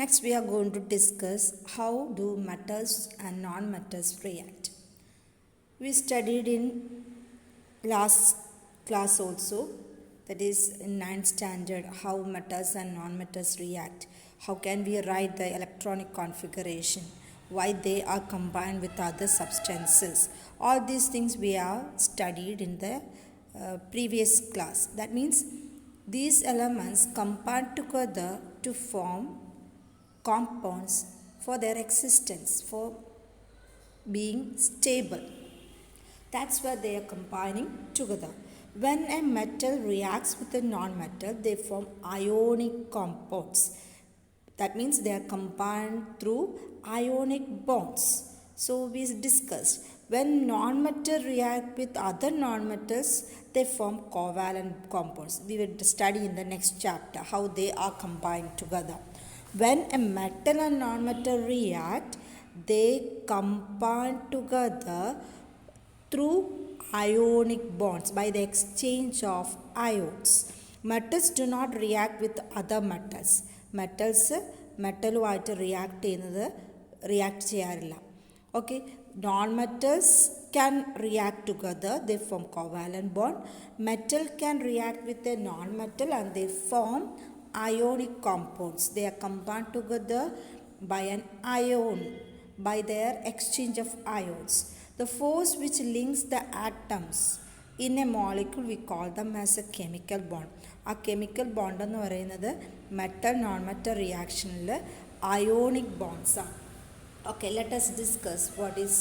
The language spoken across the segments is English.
Next, we are going to discuss how do metals and non-metals react. We studied in last class also, that is in 9th standard, how metals and non-metals react. How can we write the electronic configuration? Why they are combined with other substances? All these things we have studied in the previous class. That means these elements combine together to form compounds for their existence, for being stable. That's why they are combining together. When a metal reacts with a non-metal, they form ionic compounds. That means they are combined through ionic bonds. So we discussed when non-metal react with other non-metals, they form covalent compounds. We will study in the next chapter how they are combined together. When a metal and non-metal react, they combine together through ionic bonds by the exchange of ions. Metals do not react with other metals. Metals മെറ്റലുമായിട്ട് react ചെയ്യാറില്ല. Okay, non metals can react together, they form covalent bond. Metal can react with a non-metal and they form ionic compounds. They are combined together by an ion, by their exchange of ions. The force which links the atoms in a molecule we call them as a chemical bond. ആ chemical bond എന്ന് പറയുന്നത് metal non metal റിയാക്ഷനിൽ ionic bonds ആണ്. Okay, let us discuss what is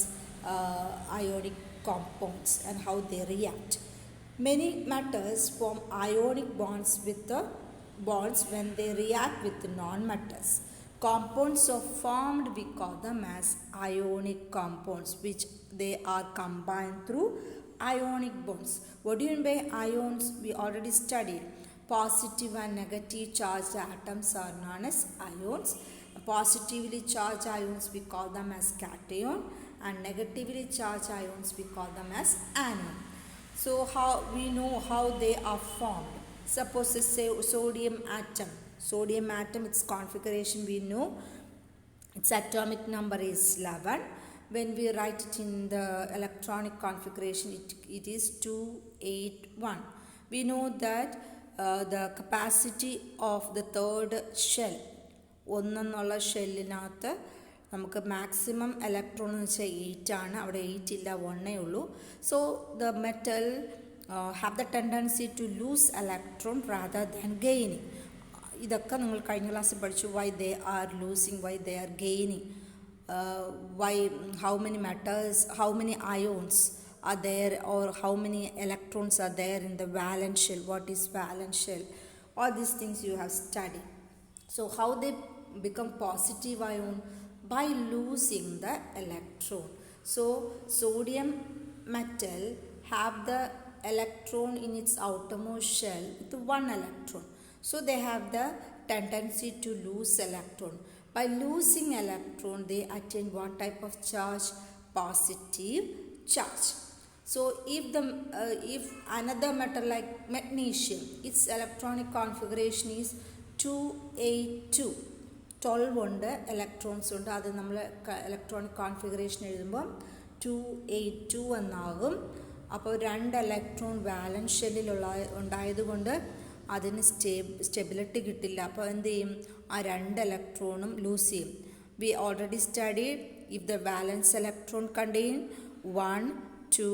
ionic compounds and how they react. Many metals form ionic bonds with the bonds when they react with the non-metals. Compounds are formed, we call them as ionic compounds, which they are combined through ionic bonds. What do you mean by ions? We already studied. Positive and negative charged atoms are known as ions. Positively charged ions we call them as cation, and negatively charged ions we call them as anion. So how we know how they are formed? Suppose say sodium atom. Sodium atom, its configuration we know. Its atomic number is 11. When we write it in the electronic configuration, it is 281. We know that the capacity of the third shell, ഒന്നെന്നുള്ള ഷെല്ലിനകത്ത് നമുക്ക് maximum electron എന്ന് വെച്ചാൽ 8 ആണ്. അവിടെ 8 ഇല്ല, 1 ഉള്ളൂ. So the metal have the tendency to lose electron rather than gaining. ഇതൊക്കെ നിങ്ങൾ കഴിഞ്ഞ ക്ലാസ്സിൽ പഠിച്ചു. Why they are losing, why they are gaining, why, how many metals, how many ions are there, or how many electrons are there in the valence shell, what is valence shell, all these things you have studied. So how they become positive ion? By losing the electron. So sodium metal have the electron in its outermost shell with 1 electron, so they have the tendency to lose electron. By losing electron, they attain what type of charge? Positive charge. So if another metal like magnesium, its electronic configuration is 282. 12 ഉണ്ട്, electrons ഉണ്ട്. അത് നമ്മൾ electronic configuration എഴുതുമ്പം 282 എന്നാകും. അപ്പോൾ 2 electron വാലൻസ് ഷെല്ലിലുള്ള ഉണ്ടായതുകൊണ്ട് അതിന് stability കിട്ടില്ല. അപ്പോൾ എന്ത് ചെയ്യും? ആ 2 ഇലക്ട്രോണും ലൂസ് ചെയ്യും. We already studied if the വാലൻസ് electron contain 1, 2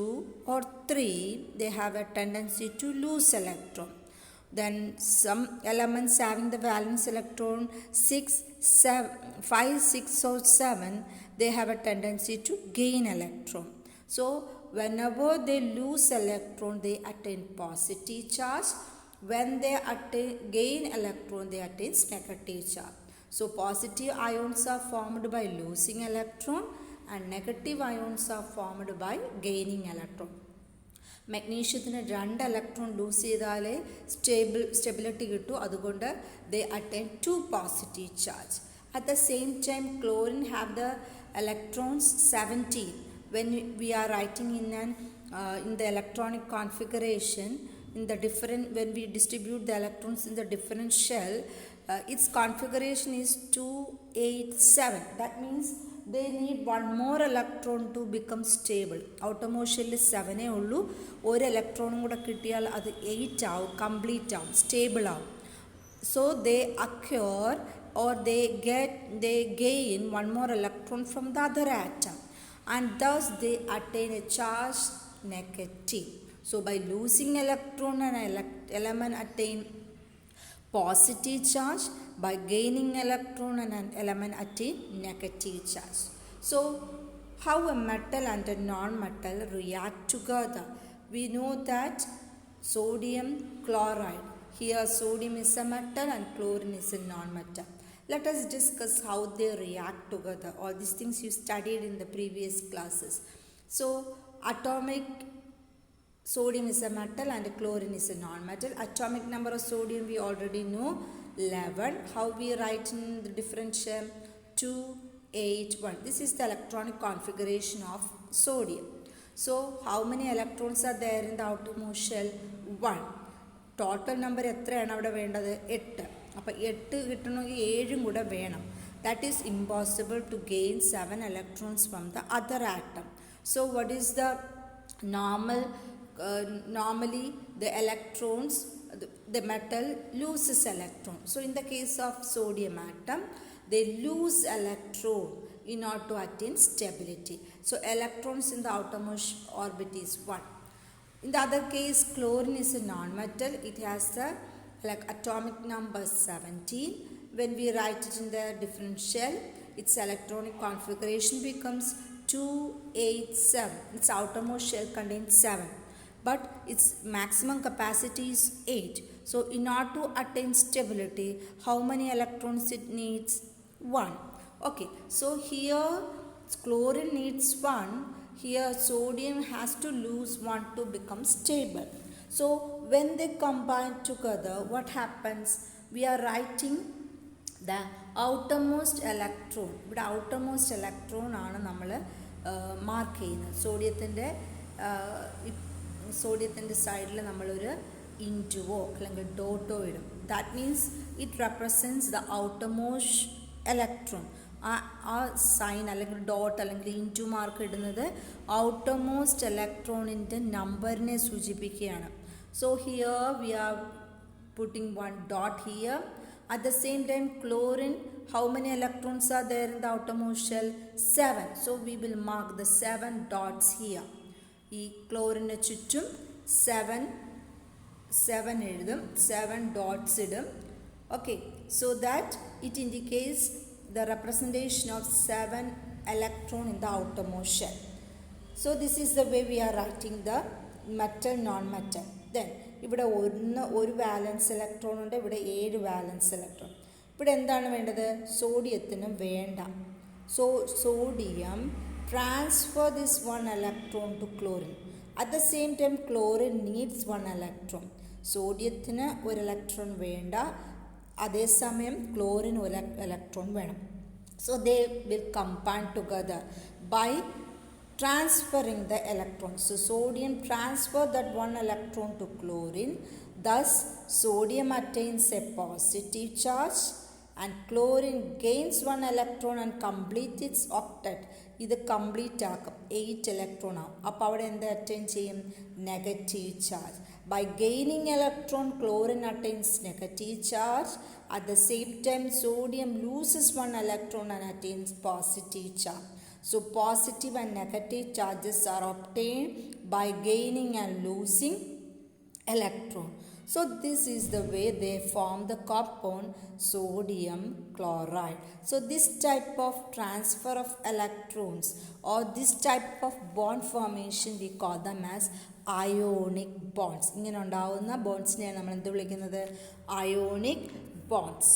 or 3, they have a tendency to lose electron. Then some elements having the valence electron 6, 7, 5, 6 or 7, they have a tendency to gain electron. So whenever they lose electron, they attain positive charge. When they gain electron, they attain negative charge. So positive ions are formed by losing electron and negative ions are formed by gaining electron. മെഗ്നീഷ്യത്തിന് 2 electron lose ചെയ്താലേ stability കിട്ടൂ. അതുകൊണ്ട് they attain 2 positive charge. At the same time chlorine have the electrons 17. When we are writing in the electronic configuration, in the different, when we distribute the electrons in the different shell, its configuration is 287. That means they need one more electron to become stable. Outermost shell is 7 ullu, ഒരു electron കൂടെ കിട്ടിയാൽ അത് 8 ആവും, complete ആവും, stable ആവും. So they occur or they gain one more electron from the other atom, and thus they attain a charge negative. So by losing electron, an element attain positive charge. By gaining electron, and an element attain negative charge. So how a metal and a non-metal react together? We know that sodium chloride, here sodium is a metal and chlorine is a non-metal. Let us discuss how they react together. All these things you studied in the previous classes. So atomic sodium is a metal and chlorine is a non-metal. Atomic number of sodium we already know, 11. How we write in the differential? 281. This is the electronic configuration of sodium. So how many electrons are there in the outermost shell? 1. Total number എത്രയാണ് അവിടെ വേണ്ടത്? 8. അപ്പോൾ 8 കിട്ടണമെങ്കിൽ 7 കൂടെ വേണം. That is impossible to gain 7 electrons from the other atom. So what is the normally the electrons, the metal loses electron. So in the case of sodium atom, they lose electron in order to attain stability. So electrons in the outermost orbit is 1. In the other case, chlorine is a non-metal. It has the atomic number 17. When we write it in the differential, its electronic configuration becomes 287. Its outermost shell contains 7. But its maximum capacity is 8. So in order to attain stability, how many electrons it needs? 1. Okay, so here chlorine needs 1. Here sodium has to lose 1 to become stable. So when they combine together, what happens? We are writing the outermost electron. But outermost electron ആണ് നമ്മൾ mark ചെയ്യുന്നത്. സോഡിയത്തിൻ്റെ സൈഡിൽ നമ്മളൊരു ഇൻറ്റുവോ അല്ലെങ്കിൽ ഡോട്ടോ ഇടും. That means it represents the outermost electron. ആ sign അല്ലെങ്കിൽ ഡോട്ട് അല്ലെങ്കിൽ ഇൻറ്റു മാർക്ക് ഇടുന്നത് ഔട്ടർമോസ്റ്റ് ഇലക്ട്രോണിൻ്റെ നമ്പറിനെ സൂചിപ്പിക്കുകയാണ്. So here we are putting 1 dot here. At the same time, chlorine, how many electrons are there in the outermost shell? 7. So we will mark the 7 dots here. ഈ ക്ലോറിന് ചുറ്റും 7 എഴുതും, 7 dots ഇടും. Okay, so that it indicates the representation of 7 electron in the outermost shell. So this is the way we are writing the metal non-metal. Then ഇവിടെ ഒരു വാലൻസ് electron ഉണ്ട്, ഇവിടെ 7 വാലൻസ് electron. ഇവിടെ എന്താണ് വേണ്ടത്? സോഡിയത്തിന് വേണ്ട. So sodium transfer this 1 electron to chlorine. At the same time, chlorine needs 1 electron. സോഡിയത്തിന് ഒരു electron വേണ്ട, അതേസമയം ക്ലോറിന് ഒരു ഇലക്ട്രോൺ വേണം. So they will combine together by transferring the electrons. So sodium transfer that 1 electron to chlorine. Thus sodium attains a positive charge and chlorine gains 1 electron and completes its octet. ഇത് complete ആക്കും, 8 electron ആവും. അപ്പോൾ അവിടെ എന്ത് attain ചെയ്യും? Negative charge. By gaining electron chlorine attains negative charge. At the same time sodium loses 1 electron and attains positive charge. So positive and negative charges are obtained by gaining and losing electron. So this is the way they form the compound sodium chloride. So this type of transfer of electrons or this type of bond formation we call them as ionic bonds. ഇങ്ങനെ ഉണ്ടാവുന്ന ബോൺസിനെയാണ് നമ്മൾ എന്ത് വിളിക്കുന്നത്? Ionic bonds.